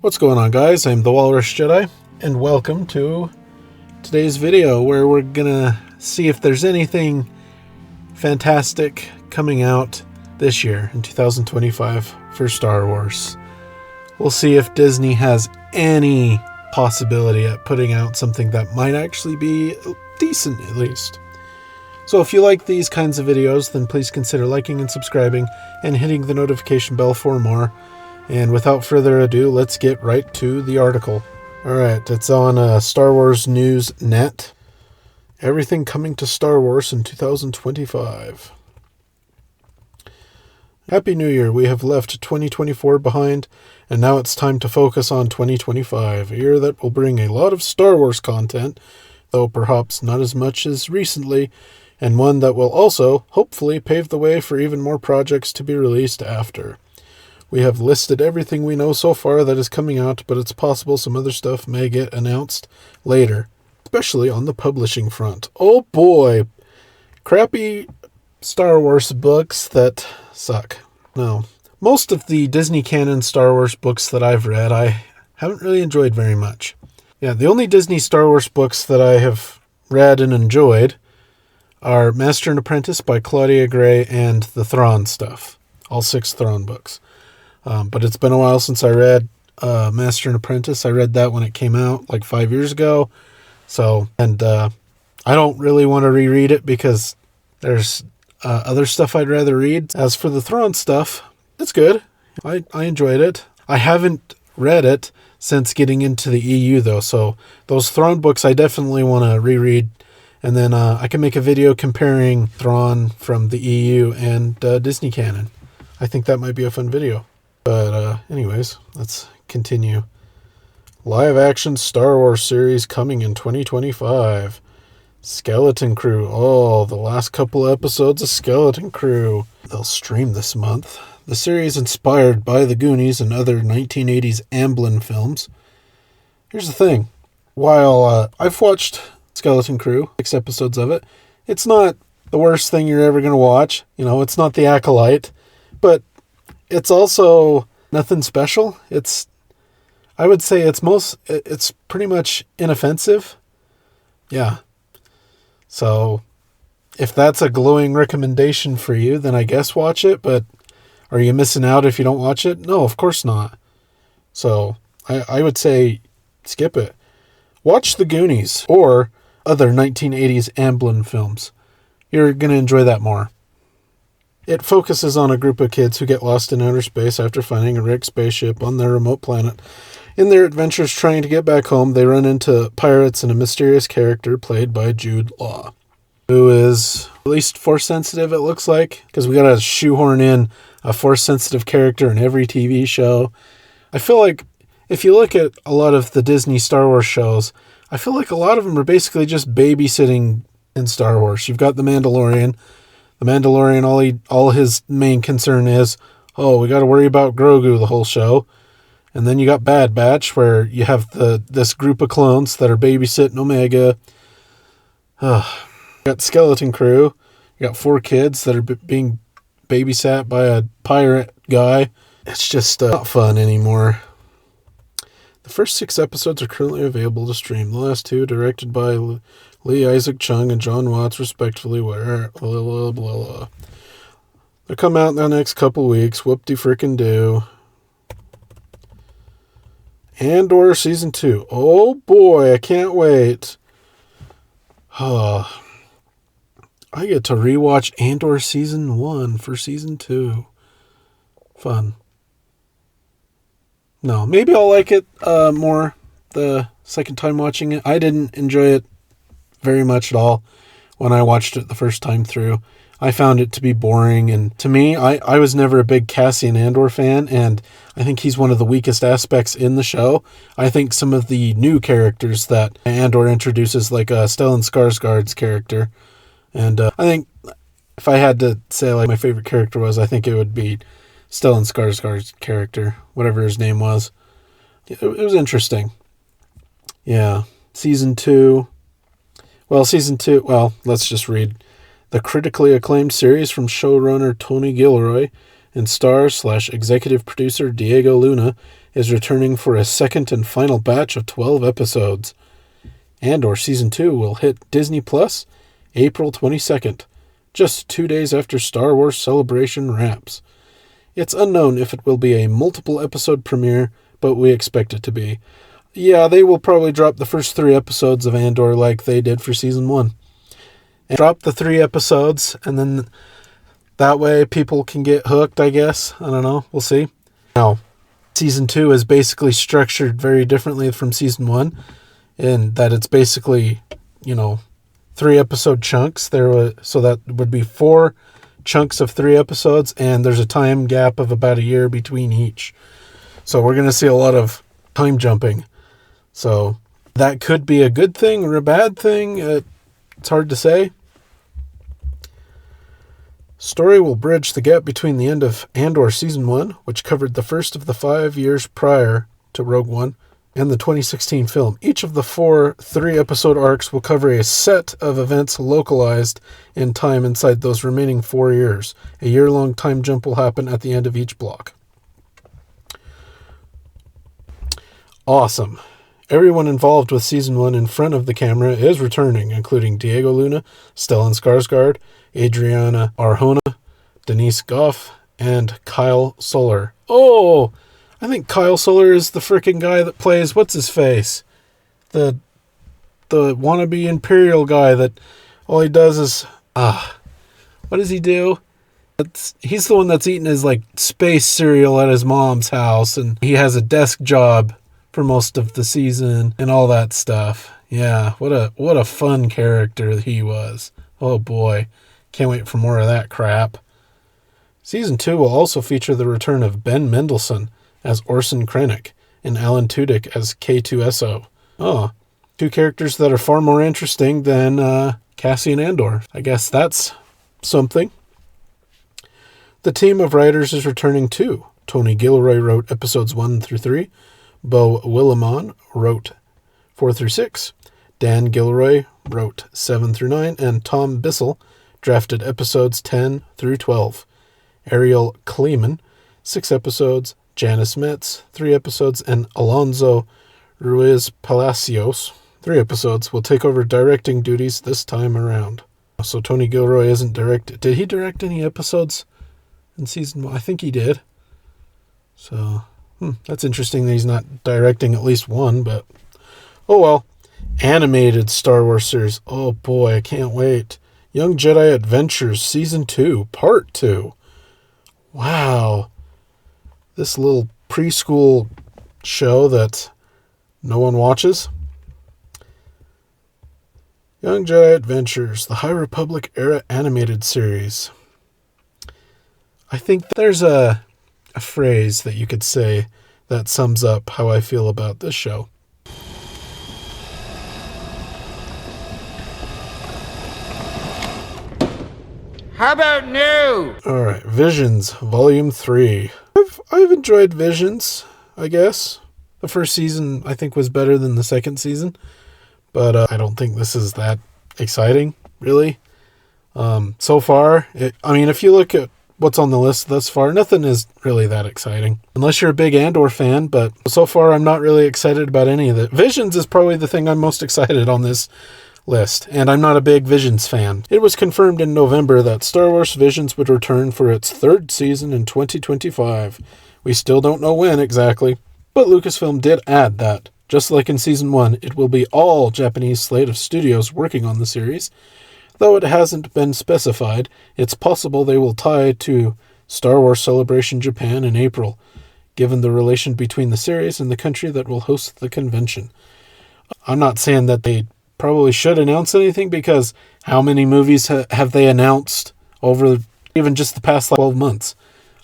What's going on, guys? I'm the Walrus Jedi, and welcome to today's video where we're gonna see if there's anything fantastic coming out this year in 2025 for Star Wars. We'll see if Disney has any possibility at putting out something that might actually be decent, at least. So if you like these kinds of videos, then please consider liking and subscribing and hitting the notification bell for more. And without further ado, let's get right to the article. Alright, it's on Star Wars News Net. Everything coming to Star Wars in 2025. Happy New Year. We have left 2024 behind, and now it's time to focus on 2025, a year that will bring a lot of Star Wars content, though perhaps not as much as recently, and one that will also, hopefully, pave the way for even more projects to be released after. We have listed everything we know so far that is coming out, but it's possible some other stuff may get announced later, especially on the publishing front. Oh boy! Crappy Star Wars books that suck. No. Most of the Disney canon Star Wars books that I've read, I haven't really enjoyed very much. Yeah, the only Disney Star Wars books that I have read and enjoyed are Master and Apprentice by Claudia Gray and the Thrawn stuff. All 6 Thrawn books. But it's been a while since I read Master and Apprentice. I read that when it came out, like 5 years ago. I don't really want to reread it because there's other stuff I'd rather read. As for the Thrawn stuff, it's good. I enjoyed it. I haven't read it since getting into the EU, though. So those Thrawn books I definitely want to reread. And then I can make a video comparing Thrawn from the EU and Disney canon. I think that might be a fun video. But anyways, let's continue. Live-action Star Wars series coming in 2025. Skeleton Crew. Oh, the last couple episodes of Skeleton Crew. They'll stream this month. The series inspired by the Goonies and other 1980s Amblin films. Here's the thing. While I've watched Skeleton Crew, 6 episodes of it, it's not the worst thing you're ever going to watch. You know, it's not The Acolyte, but it's also nothing special. I would say it's pretty much inoffensive. Yeah. So if that's a glowing recommendation for you, then I guess watch it, but are you missing out if you don't watch it? No, of course not. So I would say skip it. Watch The Goonies or other 1980s Amblin films. You're going to enjoy that more. It focuses on a group of kids who get lost in outer space after finding a wrecked spaceship on their remote planet. In their adventures trying to get back home, they run into pirates and a mysterious character played by Jude Law, who is at least Force-sensitive, it looks like, because we got to shoehorn in a Force-sensitive character in every TV show. I feel like if you look at a lot of the Disney Star Wars shows, I feel like a lot of them are basically just babysitting in Star Wars. You've got The Mandalorian. The Mandalorian, all his main concern is, we got to worry about Grogu the whole show. And then you got Bad Batch, where you have this group of clones that are babysitting Omega. You got Skeleton Crew. You got 4 kids that are being babysat by a pirate guy. It's just not fun anymore. The first 6 episodes are currently available to stream. The last 2, directed by Lee Isaac Chung and John Watts, respectively. They'll come out in the next couple weeks. Whoop-de-frickin-do. Andor Season 2. Oh boy, I can't wait. I get to rewatch Andor Season 1 for Season 2. Fun. No, maybe I'll like it more the second time watching it. I didn't enjoy it very much at all when I watched it the first time through. I found it to be boring, and to me, I was never a big Cassian Andor fan, and I think he's one of the weakest aspects in the show. I think some of the new characters that Andor introduces, like Stellan Skarsgård's character, and I think if I had to say like my favorite character was, I think it would be Stellan Skarsgård's character, whatever his name was. It was interesting. Yeah. Season 2, let's just read. The critically acclaimed series from showrunner Tony Gilroy and star/executive producer Diego Luna is returning for a second and final batch of 12 episodes. Andor Season 2 will hit Disney Plus April 22nd, just 2 days after Star Wars Celebration wraps. It's unknown if it will be a multiple episode premiere, but we expect it to be. Yeah, they will probably drop the first 3 episodes of Andor like they did for Season 1. And drop the 3 episodes, and then that way people can get hooked, I guess. I don't know. We'll see. Now, Season 2 is basically structured very differently from Season 1, in that it's basically, 3 episode chunks. So that would be 4 chunks of 3 episodes, and there's a time gap of about a year between each. So we're going to see a lot of time jumping. So that could be a good thing or a bad thing. It's hard to say. Story will bridge the gap between the end of Andor Season 1, which covered the first of the 5 years prior to Rogue One, and the 2016 film. Each of the 4 3-episode arcs will cover a set of events localized in time inside those remaining 4 years. A year-long time jump will happen at the end of each block. Awesome. Everyone involved with Season 1 in front of the camera is returning, including Diego Luna, Stellan Skarsgård, Adriana Arjona, Denise Goff, and Kyle Soller. Oh, I think Kyle Soller is the freaking guy that plays, what's-his-face? The wannabe Imperial guy that all he does is, what does he do? He's the one that's eating his, space cereal at his mom's house, and he has a desk job for most of the season and all that stuff. Yeah, what a fun character he was. Oh boy, can't wait for more of that crap. Season 2 will also feature the return of Ben Mendelsohn as Orson Krennic and Alan Tudyk as K2SO. Oh, 2 characters that are far more interesting than Cassian Andor. I guess that's something. The team of writers is returning too. Tony Gilroy wrote episodes 1 through 3. Beau Willimon wrote 4 through 6. Dan Gilroy wrote 7 through 9. And Tom Bissell drafted episodes 10 through 12. Ariel Kleeman, 6 episodes. Janice Metz, 3 episodes. And Alonso Ruiz Palacios, 3 episodes, will take over directing duties this time around. So Tony Gilroy isn't directed. Did he direct any episodes in Season 1? I think he did. So that's interesting that he's not directing at least one, but oh well. Animated Star Wars series. Oh boy, I can't wait. Young Jedi Adventures Season 2, Part 2. Wow. This little preschool show that no one watches. Young Jedi Adventures, the High Republic era animated series. I think there's a phrase that you could say that sums up how I feel about this show. How about new? Alright, Visions, Volume 3. I've enjoyed Visions, I guess. The first season, I think, was better than the second season. But I don't think this is that exciting, really. So far, if you look at what's on the list thus far, nothing is really that exciting. Unless you're a big Andor fan, but so far I'm not really excited about any of it. Visions is probably the thing I'm most excited on this list, and I'm not a big Visions fan. It was confirmed in November that Star Wars Visions would return for its 3rd season in 2025. We still don't know when exactly, but Lucasfilm did add that, just like in Season 1, it will be all Japanese slate of studios working on the series. Though it hasn't been specified, it's possible they will tie to Star Wars Celebration Japan in April, given the relation between the series and the country that will host the convention. I'm not saying that they probably should announce anything, because how many movies have they announced over even just the past 12 months?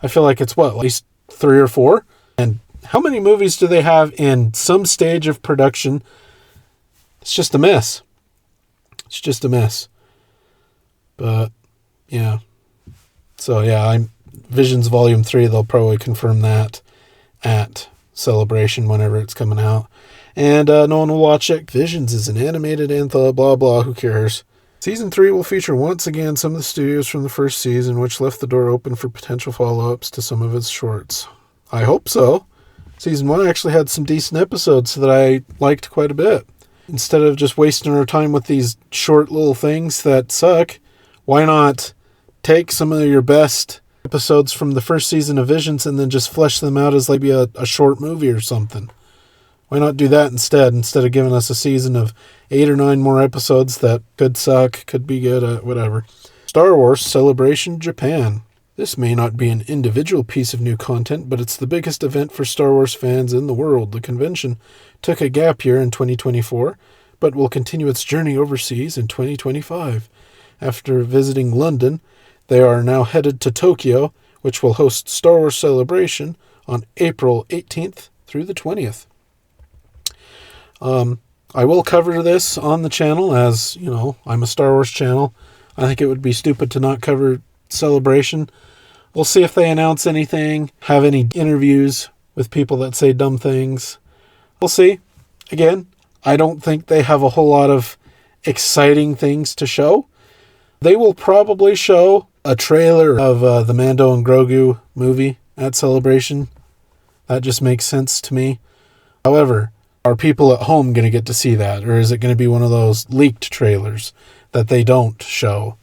I feel like it's at least 3 or 4? And how many movies do they have in some stage of production? It's just a mess. It's just a mess. But, yeah. So, yeah, Visions Volume 3, they'll probably confirm that at Celebration whenever it's coming out. And no one will watch it. Visions is an animated anthology, blah, blah, who cares? Season 3 will feature once again some of the studios from the first season, which left the door open for potential follow-ups to some of its shorts. I hope so. Season 1 actually had some decent episodes that I liked quite a bit. Instead of just wasting our time with these short little things that suck, why not take some of your best episodes from the first season of Visions and then just flesh them out as like a short movie or something? Why not do that instead of giving us a season of 8 or 9 more episodes that could suck, could be good, whatever. Star Wars Celebration Japan. This may not be an individual piece of new content, but it's the biggest event for Star Wars fans in the world. The convention took a gap year in 2024, but will continue its journey overseas in 2025. After visiting London, they are now headed to Tokyo, which will host Star Wars Celebration on April 18th through the 20th. I will cover this on the channel, as, you know, I'm a Star Wars channel. I think it would be stupid to not cover Celebration. We'll see if they announce anything, have any interviews with people that say dumb things. We'll see. Again, I don't think they have a whole lot of exciting things to show. They will probably show a trailer of the Mando and Grogu movie at Celebration. That just makes sense to me. However, are people at home going to get to see that? Or is it going to be one of those leaked trailers that they don't show?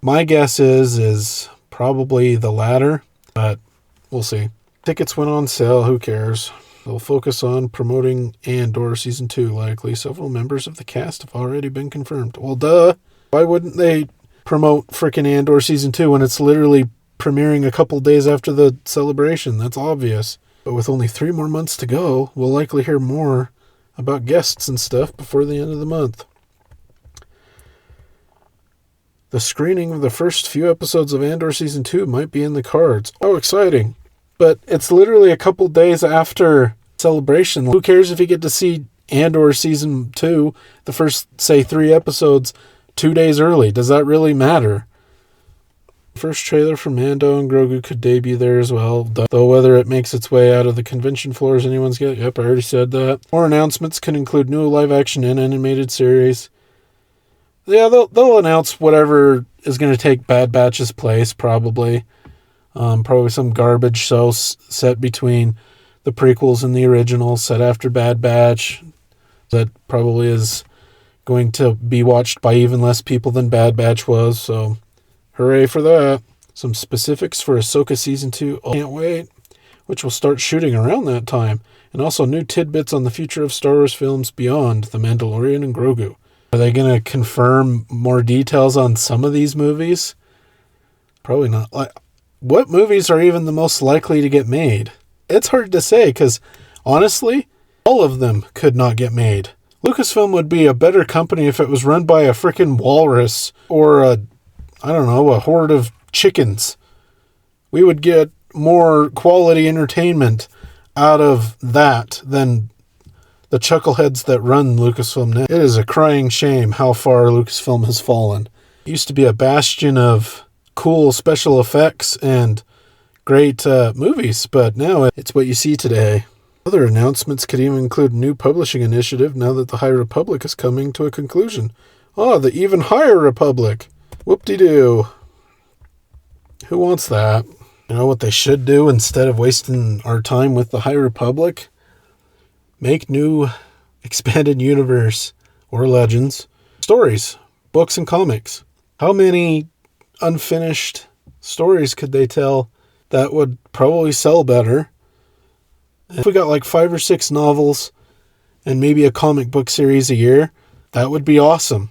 My guess is probably the latter, but we'll see. Tickets went on sale, who cares? They'll focus on promoting Andor Season 2, likely. Several members of the cast have already been confirmed. Well, duh. Why wouldn't they promote frickin' Andor Season 2 when it's literally premiering a couple days after the celebration? That's obvious. But with only 3 more months to go, we'll likely hear more about guests and stuff before the end of the month. The screening of the first few episodes of Andor Season 2 might be in the cards. Oh, exciting. But it's literally a couple days after Celebration. Who cares if you get to see Andor Season 2, the first, say, 3 episodes, 2 days early? Does that really matter? First trailer for Mando and Grogu could debut there as well. Though whether it makes its way out of the convention floors anyone's guess. Yep, I already said that. More announcements can include new live-action and animated series. Yeah, they'll announce whatever is going to take Bad Batch's place, probably. Probably some garbage show set between the prequels and the originals, set after Bad Batch. That probably is going to be watched by even less people than Bad Batch was, so hooray for that. Some specifics for Ahsoka Season 2. Oh, can't wait. Which will start shooting around that time. And also new tidbits on the future of Star Wars films beyond The Mandalorian and Grogu. Are they going to confirm more details on some of these movies? Probably not. Like, what movies are even the most likely to get made? It's hard to say, because honestly, all of them could not get made. Lucasfilm would be a better company if it was run by a frickin' walrus or a horde of chickens. We would get more quality entertainment out of that than the chuckleheads that run Lucasfilm now. It is a crying shame how far Lucasfilm has fallen. It used to be a bastion of cool special effects and great movies, but now it's what you see today. Other announcements could even include a new publishing initiative now that the High Republic is coming to a conclusion. The even higher Republic. Whoop-de-doo. Who wants that? You know what they should do instead of wasting our time with the High Republic? Make new expanded universe or Legends stories, books and comics. How many unfinished stories could they tell that would probably sell better? If we got like 5 or 6 novels and maybe a comic book series a year, that would be awesome.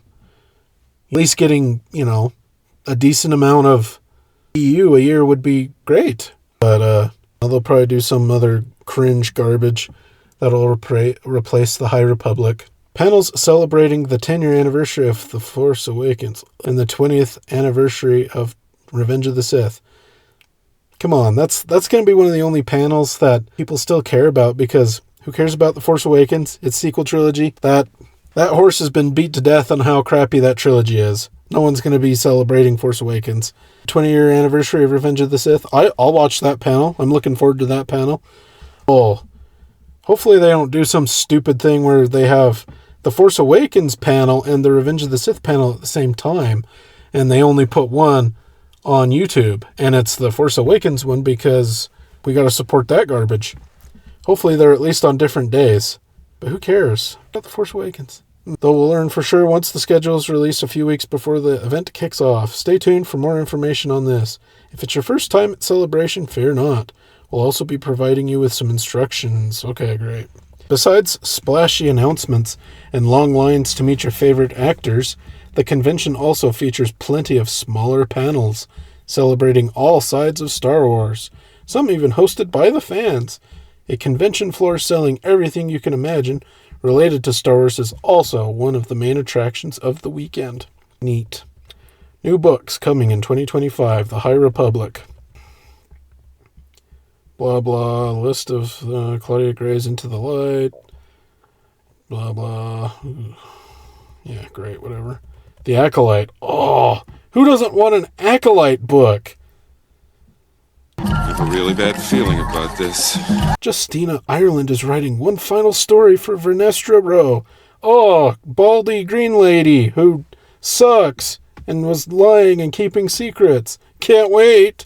At least getting, a decent amount of EU a year would be great. But they'll probably do some other cringe garbage that'll replace the High Republic. Panels celebrating the 10-year anniversary of The Force Awakens and the 20th anniversary of Revenge of the Sith. Come on, that's going to be one of the only panels that people still care about, because who cares about The Force Awakens? Its sequel trilogy. That horse has been beat to death on how crappy that trilogy is. No one's going to be celebrating Force Awakens. 20-year anniversary of Revenge of the Sith. I'll watch that panel. I'm looking forward to that panel. Hopefully they don't do some stupid thing where they have the Force Awakens panel and the Revenge of the Sith panel at the same time, and they only put one on YouTube, and it's the Force Awakens one because we got to support that garbage. Hopefully they're at least on different days. But who cares? About The Force Awakens. Though we'll learn for sure once the schedule is released a few weeks before the event kicks off. Stay tuned for more information on this. If it's your first time at Celebration, fear not. We'll also be providing you with some instructions. Okay, great. Besides splashy announcements and long lines to meet your favorite actors, the convention also features plenty of smaller panels celebrating all sides of Star Wars, some even hosted by the fans. A convention floor selling everything you can imagine related to Star Wars is also one of the main attractions of the weekend. Neat. New books coming in 2025, The High Republic. Blah, blah, list of Claudia Gray's Into the Light. Blah, blah. Yeah, great, whatever. The Acolyte. Oh, who doesn't want an Acolyte book? I have a really bad feeling about this. Justina Ireland is writing one final story for Vernestra Rowe. Oh, baldy green lady who sucks and was lying and keeping secrets. Can't wait.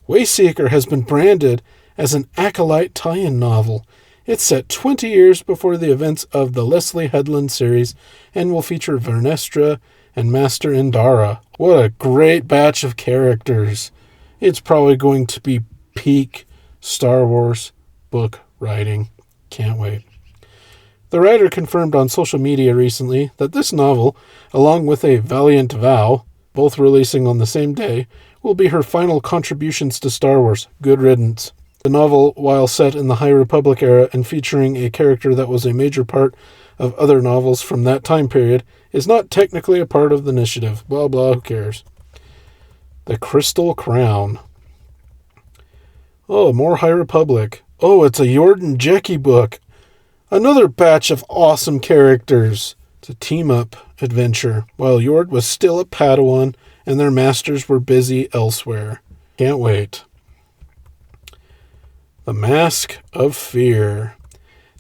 Wayseeker has been branded as an Acolyte tie-in novel. It's set 20 years before the events of the Leslie Headland series and will feature Vernestra and Master Indara. What a great batch of characters. It's probably going to be peak Star Wars book writing. Can't wait. The writer confirmed on social media recently that this novel, along with A Valiant Vow, both releasing on the same day, will be her final contributions to Star Wars. Good riddance. The novel, while set in the High Republic era and featuring a character that was a major part of other novels from that time period, is not technically a part of the initiative. Blah, blah, who cares? The Crystal Crown. Oh, more High Republic. Oh, it's a Jordan Jecki book. Another batch of awesome characters. It's a team-up adventure, while Yord was still a Padawan and their masters were busy elsewhere. Can't wait. The Mask of Fear.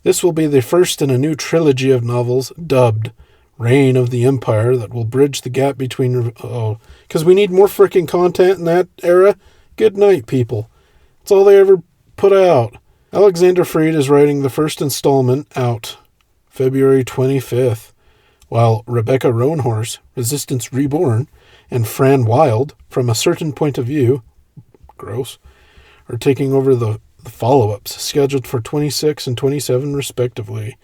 This will be the first in a new trilogy of novels dubbed Reign of the Empire that will bridge the gap between... Oh, because we need more freaking content in that era? Good night, people. That's all they ever put out. Alexander Freed is writing the first installment out February 25th, while Rebecca Roanhorse, Resistance Reborn, and Fran Wild, From a Certain Point of View, gross, are taking over the follow-ups, scheduled for 26 and 27 respectively.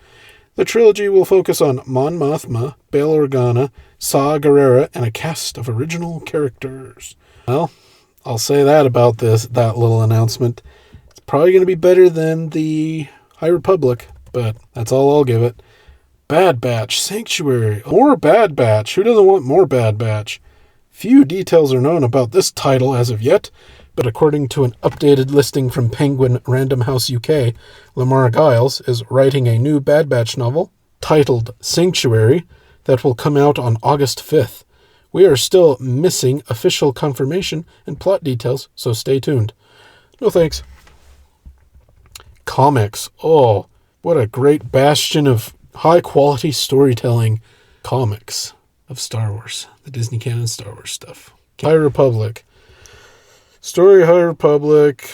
The trilogy will focus on Mon Mothma, Bail Organa, Saw Gerrera, and a cast of original characters. Well, I'll say that about that little announcement. It's probably going to be better than the High Republic, but that's all I'll give it. Bad Batch, Sanctuary. More Bad Batch. Who doesn't want more Bad Batch? Few details are known about this title as of yet, but according to an updated listing from Penguin Random House UK, Lamar Giles is writing a new Bad Batch novel titled Sanctuary that will come out on August 5th. We are still missing official confirmation and plot details, so stay tuned. No thanks. Comics. Oh, what a great bastion of high-quality storytelling. Comics of Star Wars. The Disney canon Star Wars stuff. High Republic. Story High Republic.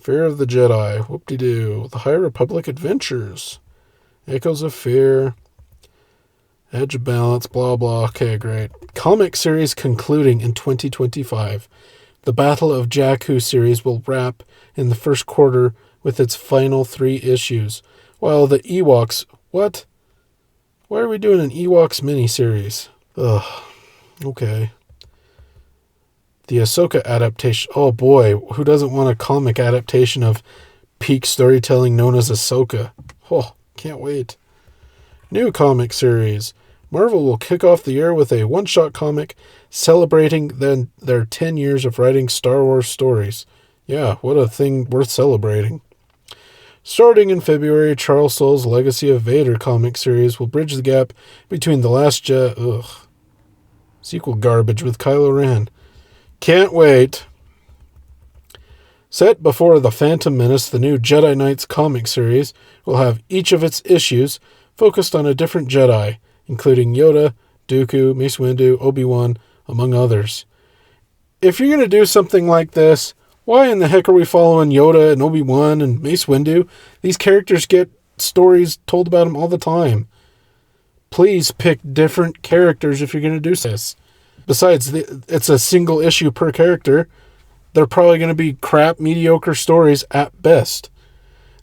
Fear of the Jedi. Whoop-de-doo. The High Republic Adventures. Echoes of Fear. Edge of Balance. Blah, blah. Okay, great. Comic series concluding in 2025. The Battle of Jakku series will wrap in the first quarter with its final 3 issues. While the Ewoks... What? Why are we doing an Ewoks miniseries? Ugh. Okay. The Ahsoka adaptation. Oh boy, who doesn't want a comic adaptation of peak storytelling known as Ahsoka? Oh, can't wait. New comic series. Marvel will kick off the year with a one-shot comic celebrating their 10 years of writing Star Wars stories. Yeah, what a thing worth celebrating. Starting in February, Charles Soule's Legacy of Vader comic series will bridge the gap between The Last Jedi... sequel garbage with Kylo Ren. Can't wait. Set before The Phantom Menace, the new Jedi Knights comic series will have each of its issues focused on a different Jedi, including Yoda, Dooku, Mace Windu, Obi-Wan, among others. If you're going to do something like this, Why in the heck are we following Yoda and Obi-Wan and Mace Windu? These characters get stories told about them all the time. Please pick different characters if you're going to do this. Besides, it's a single issue per character. They're probably going to be crap, mediocre stories at best.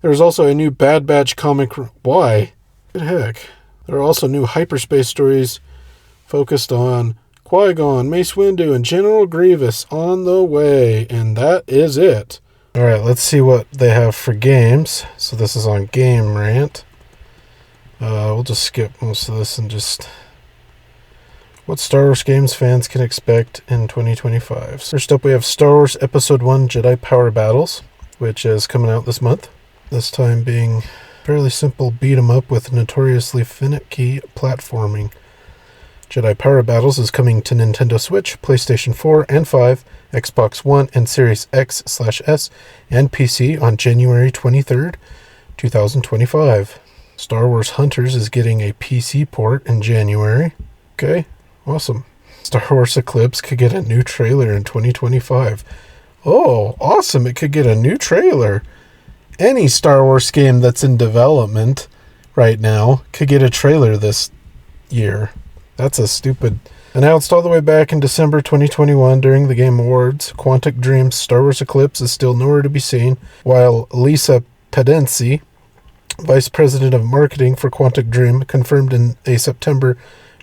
There's also a new Bad Batch comic. Why? What the heck? There are also new hyperspace stories focused on Qui-Gon, Mace Windu, and General Grievous on the way. And that is it. Alright, let's see what they have for games. So this is on Game Rant. We'll just skip most of this and just... what Star Wars games fans can expect in 2025. First up, we have Star Wars Episode 1 Jedi Power Battles, which is coming out this month. This time being fairly simple beat-em-up with notoriously finicky platforming. Jedi Power Battles is coming to Nintendo Switch, PlayStation 4 and 5, Xbox One and Series X/S, and PC on January 23rd, 2025. Star Wars Hunters is getting a PC port in January. Okay, awesome. Star Wars Eclipse could get a new trailer in 2025. Oh, awesome, it could get a new trailer. Any Star Wars game that's in development right now could get a trailer this year. That's a stupid... Announced all the way back in December 2021 during the Game Awards, Quantic Dream's Star Wars Eclipse is still nowhere to be seen, while Lisa Pedensi, Vice President of Marketing for Quantic Dream, confirmed in a September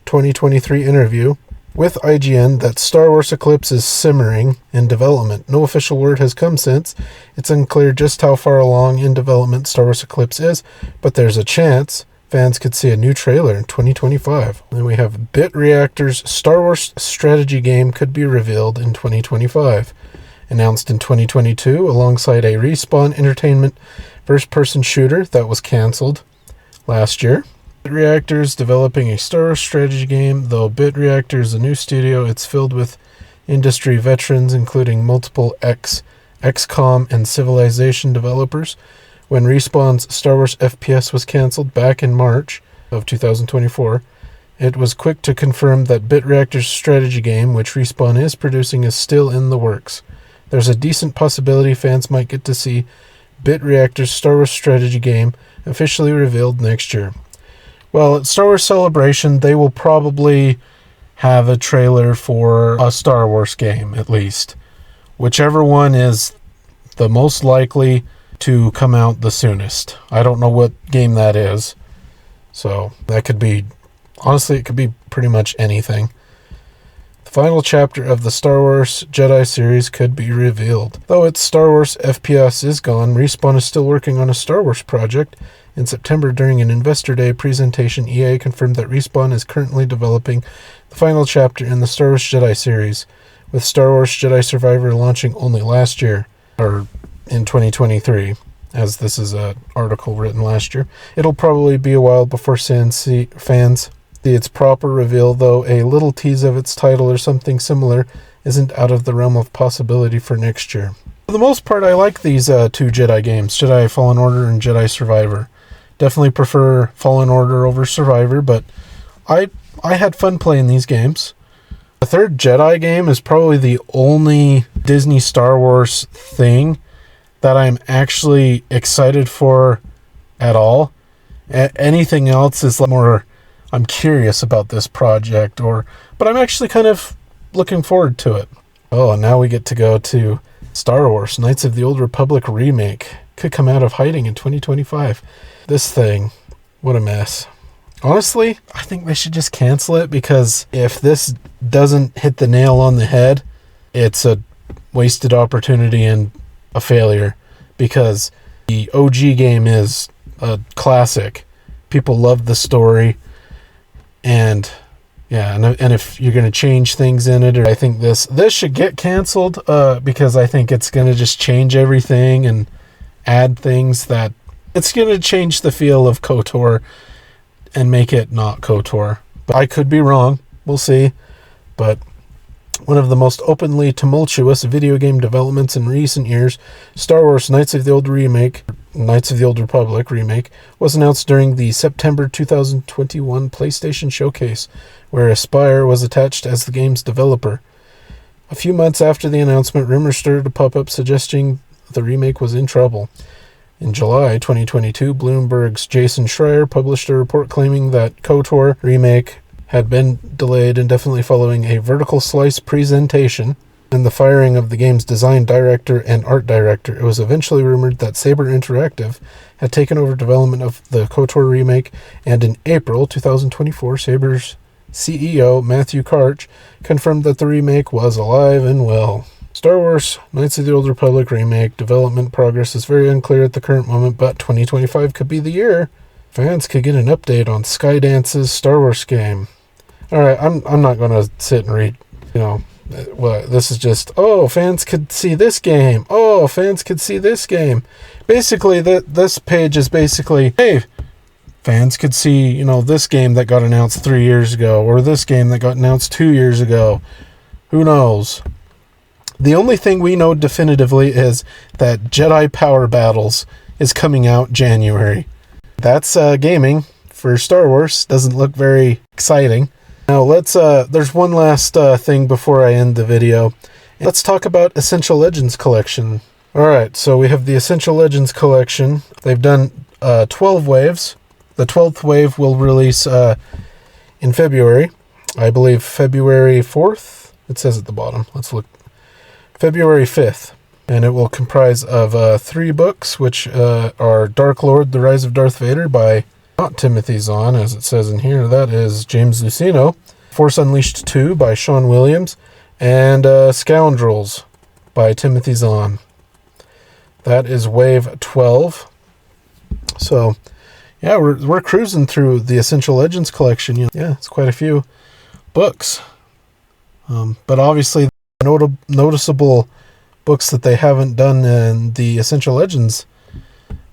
2023 interview with IGN that Star Wars Eclipse is simmering in development. No official word has come since. It's unclear just how far along in development Star Wars Eclipse is, but there's a chance fans could see a new trailer in 2025. Then we have Bit Reactor's Star Wars strategy game could be revealed in 2025. Announced in 2022 alongside a Respawn Entertainment first-person shooter that was cancelled last year. Bit Reactor is developing a Star Wars strategy game. Though Bit Reactor is a new studio, it's filled with industry veterans, including multiple XCOM and Civilization developers. When Respawn's Star Wars FPS was cancelled back in March of 2024, it was quick to confirm that Bit Reactor's strategy game, which Respawn is producing, is still in the works. There's a decent possibility fans might get to see Bit Reactor's Star Wars strategy game officially revealed next year. Well, at Star Wars Celebration, they will probably have a trailer for a Star Wars game, at least. Whichever one is the most likely to come out the soonest. I don't know what game that is. So, that could be... honestly, it could be pretty much anything. The final chapter of the Star Wars Jedi series could be revealed. Though its Star Wars FPS is gone, Respawn is still working on a Star Wars project. In September, during an Investor Day presentation, EA confirmed that Respawn is currently developing the final chapter in the Star Wars Jedi series, with Star Wars Jedi Survivor launching only last year, or in 2023, as this is an article written last year. It'll probably be a while before fans see its proper reveal, though a little tease of its title or something similar isn't out of the realm of possibility for next year. For the most part, I like these two Jedi games, Jedi Fallen Order and Jedi Survivor. Definitely prefer Fallen Order over Survivor, but I had fun playing these games. The third Jedi game is probably the only Disney Star Wars thing that I'm actually excited for at all. Anything else is more, I'm curious about this project, but I'm actually kind of looking forward to it. Oh, and now we get to go to Star Wars Knights of the Old Republic remake. Could come out of hiding in 2025. This thing, what a mess. Honestly, I think they should just cancel it, because if this doesn't hit the nail on the head, it's a wasted opportunity and a failure, because the OG game is a classic. People love the story, and yeah, and if you're going to change things in it, or I think this should get canceled, because I think it's going to just change everything and add things that it's going to change the feel of KOTOR and make it not KOTOR. But I could be wrong. We'll see. But one of the most openly tumultuous video game developments in recent years, Star Wars Knights of the Old Republic remake, was announced during the September 2021 PlayStation Showcase, where Aspyr was attached as the game's developer. A few months after the announcement, rumors started to pop up suggesting the remake was in trouble. In July 2022, Bloomberg's Jason Schreier published a report claiming that KOTOR remake had been delayed indefinitely following a vertical slice presentation and the firing of the game's design director and art director. It was eventually rumored that Saber Interactive had taken over development of the KOTOR remake, and in April 2024, Saber's CEO, Matthew Karch, confirmed that the remake was alive and well. Star Wars Knights of the Old Republic remake development progress is very unclear at the current moment, but 2025 could be the year. Fans could get an update on Skydance's Star Wars game. Alright, I'm not going to sit and read, this is just, fans could see this game. Fans could see this game. Basically, this page is basically, hey, fans could see, this game that got announced 3 years ago, or this game that got announced 2 years ago. Who knows? The only thing we know definitively is that Jedi Power Battles is coming out January. That's gaming for Star Wars. Doesn't look very exciting. Now there's one last thing before I end the video. Let's talk about Essential Legends Collection. Alright, so we have the Essential Legends Collection. They've done 12 waves. The 12th wave will release in February. I believe February 4th. It says at the bottom. Let's look. February 5th. And it will comprise of 3 books, which are Dark Lord, The Rise of Darth Vader by not Timothy Zahn, as it says in here. That is James Luceno. Force Unleashed 2 by Sean Williams. And Scoundrels by Timothy Zahn. That is wave 12. So, yeah, we're cruising through the Essential Legends collection. Yeah, it's quite a few books. But obviously, noticeable books that they haven't done in the Essential Legends.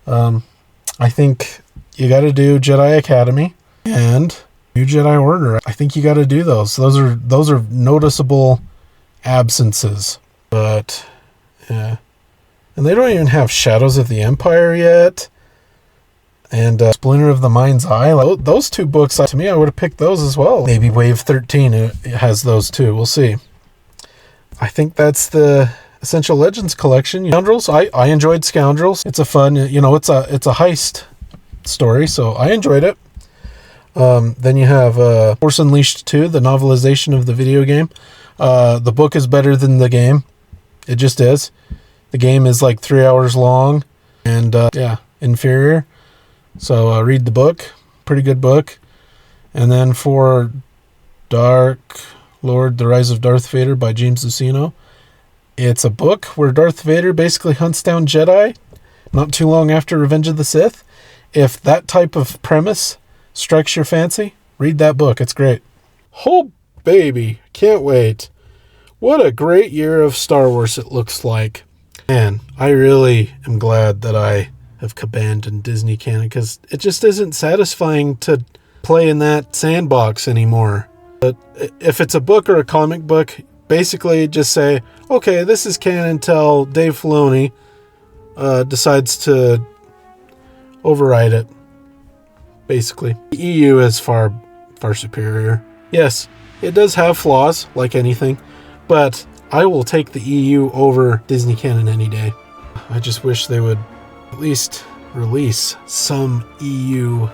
I think you got to do Jedi Academy and New Jedi Order. I think you got to do those. Those are noticeable absences. But yeah, and they don't even have Shadows of the Empire yet, and Splinter of the Mind's Eye. Those 2 books, to me, I would have picked those as well. Maybe Wave 13 it has those too. We'll see. I think that's the Essential Legends collection. Scoundrels, I enjoyed Scoundrels. It's a fun, it's a heist story, so I enjoyed it. Then you have Force Unleashed 2, the novelization of the video game. The book is better than the game. It just is. The game is like 3 hours long and inferior. So read the book. Pretty good book. And then for Dark Lord, The Rise of Darth Vader by James Luceno. It's a book where Darth Vader basically hunts down Jedi not too long after Revenge of the Sith. If that type of premise strikes your fancy, read that book. It's great. Oh, baby. Can't wait. What a great year of Star Wars it looks like. Man, I really am glad that I have abandoned Disney canon, because it just isn't satisfying to play in that sandbox anymore. But if it's a book or a comic book, basically just say, okay, this is canon until Dave Filoni decides to override it. Basically. The EU is far, far superior. Yes, it does have flaws, like anything, but I will take the EU over Disney canon any day. I just wish they would at least release some new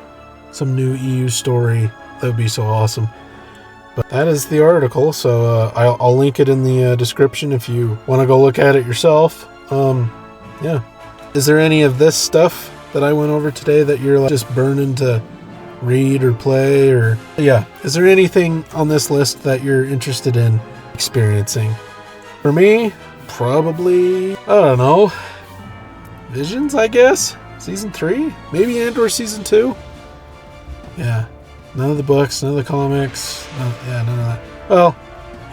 EU story. That would be so awesome. But that is the article, so I'll link it in the description if you want to go look at it yourself. Yeah. Is there any of this stuff that I went over today that you're just burning to read or play? Or yeah, is there anything on this list that you're interested in experiencing? For me, probably, I don't know, Visions, I guess? Season 3? Maybe Andor Season 2? Yeah. None of the books, none of the comics. None of that. Well,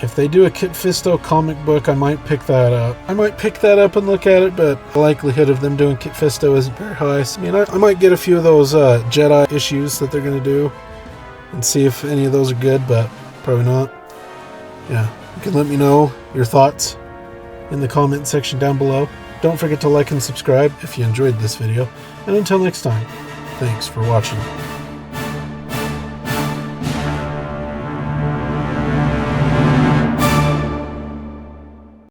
if they do a Kit Fisto comic book, I might pick that up. I might pick that up and look at it, but the likelihood of them doing Kit Fisto isn't very high. So, I might get a few of those Jedi issues that they're going to do and see if any of those are good, but probably not. Yeah, you can let me know your thoughts in the comment section down below. Don't forget to like and subscribe if you enjoyed this video. And until next time, thanks for watching.